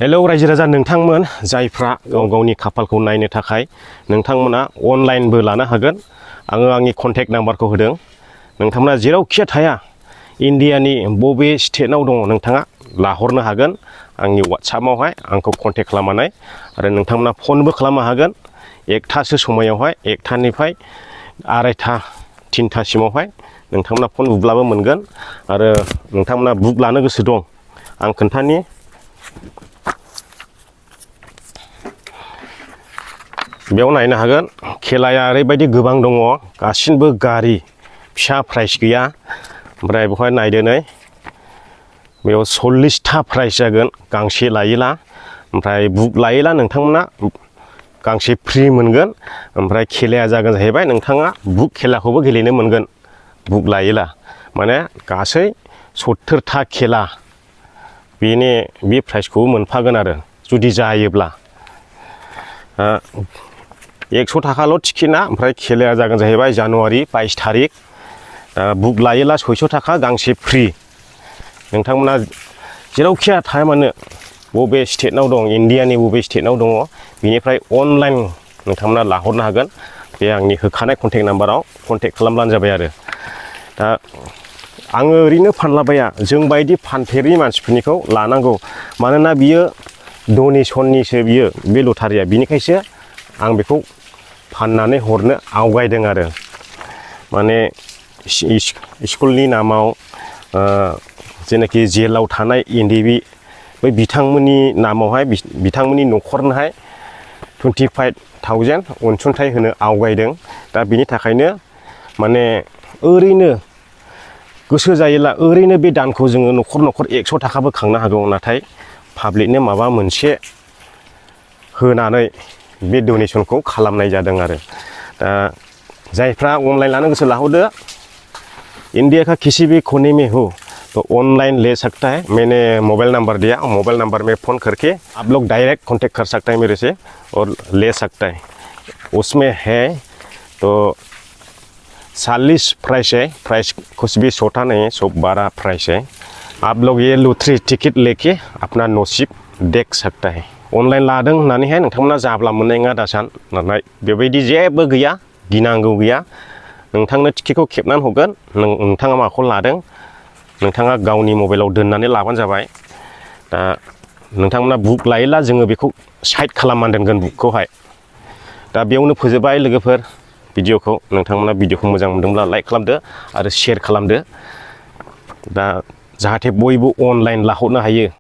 Hello रायजो राजा नोंथांमोन जायफ्रा गाव गावनि खाफालखौ नायनो थाखाय नोंथांमोना अनलाइनबो लानो हागोन। आङो आंनि कन्टेक्ट नाम्बारखौ होदों। नोंथांमोना जेरावखि थाया इन्डियानि बबे स्टेटआव दङ नोंथाङा लाहरनो हागोन। आंनि वाट्सएपआवहाय आंखौ कन्टेक्ट खालामनानै आरो नोंथांमोना फनबो खालामनो हागोन। एकथासो समायावहाय एकथानिफ्राय आरायथा तिनथासिमावहाय नोंथांमोना फन बुब्लाबो मोनगोन। आरो नोंथांमोना बुक लानो गोसो दं आं खोन्थानि बेयाव नायनो हागोन। खेलाया ओरैबायदि गोबां दङ, गासिबो गारि फिसा प्राइस गैया। ओमफ्राय बेवहाय नायदो नै बेयाव 40टा प्राइस जागोन गांसे लायोला। ओमफ्राय बुक लायोला नोंथांमोना गांसे फ्रि मोनगोन। ओमफ्राय खेलाया जागोन जाहैबाय नोंथाङा बुक खेलाखौबो गेलेनो मोनगोन बुक लायोला। माने गासै 70टा खेला बे प्राइसखौ मोनफागोन आरो जुदि जायोब्ला 100 थाखाल' टिकेटआ। ओमफ्राय खेलाया जागोन जाहैबाय जानुवारि 22 थारिख। बुक लायोला 600 थाखा गांसे फ्रि। नोंथांमोना जेरावखिया थाया मानो बबे स्टेटआव दं इन्डियानि बबे स्टेटआव दङ बिनिफ्राय अनलाइन नोंथांमोना लाहरनो हागोन। बे आंनि होखानाय कन्टेक्ट नाम्बाराव कन्टेक्ट खालामब्लानो जाबाय आरो। दा आङो ओरैनो फानलाबाया, जोंबायदि फानफेरि मानसिफोरनिखौ लानांगौ। मानोना बियो डनेसननिसो बियो बे लटारिया, बिनिखायसो आं बेखौ फाननानै हरनो आवगायदों आरो। माने स्कुलनि नामाव जेनाखि जेलाव थानाय एनडिबि बै बिथांमोननि नामावहाय बिथांमोननि न'खरनोहाय 25,000 अनसुंथाइ होनो आवगायदों। दा बिनि थाखायनो माने ओरैनो गोसो जायोला ओरैनो बे दानखौ जोङो न'खर न'खर 100 थाखाबो खांनो हागौ। नाथाय पाब्लिकनो माबा मोनसे होनानै बे डनेसनखौ खालामनाय जादों आरो। दा जायफ्रा अनलाइन लानो गोसो लाहरदो। इंडिया का किसी भी कोने में हो तो ऑनलाइन ले सकता है। मैंने मोबाइल नंबर दिया, मोबाइल नंबर में फ़ोन करके आप लोग डायरेक्ट कांटेक्ट कर सकते हैं मेरे से और ले सकता है। उसमें है तो 40 प्राइस है। प्राइस कुछ भी छोटा नहीं है, सब बड़ा प्राइस है। आप लोग ये लॉटरी टिकट लेके अपना नसीब देख सकता है। अनलाइन लादों होननानैहाय नोंथांमोना जाब्ला मोननाय नङा दासान। नाथाय बेबायदि जेबो गैया, गिनांगौ गैया। नोंथांनो टिकेटखौ खेबनानै हरगोन। नोंथाङा माखौ लादों नोंथाङा गावनि मबाइलाव दोननानै लाबानो जाबाय। दा नोंथांमोना बुक लायोला जोङो बेखौ साइड खालामनानै दोनगोन बुकखौहाय। दा बेयावनो फोजोबबाय लोगोफोर भिडिअखौ। नोंथांमोना भिडिअखौ मोजां मोनदोंब्ला लाइक खालामदो आरो शेयार खालामदो। दा जाहाथे बयबो अनलाइन लाहरनो हायो।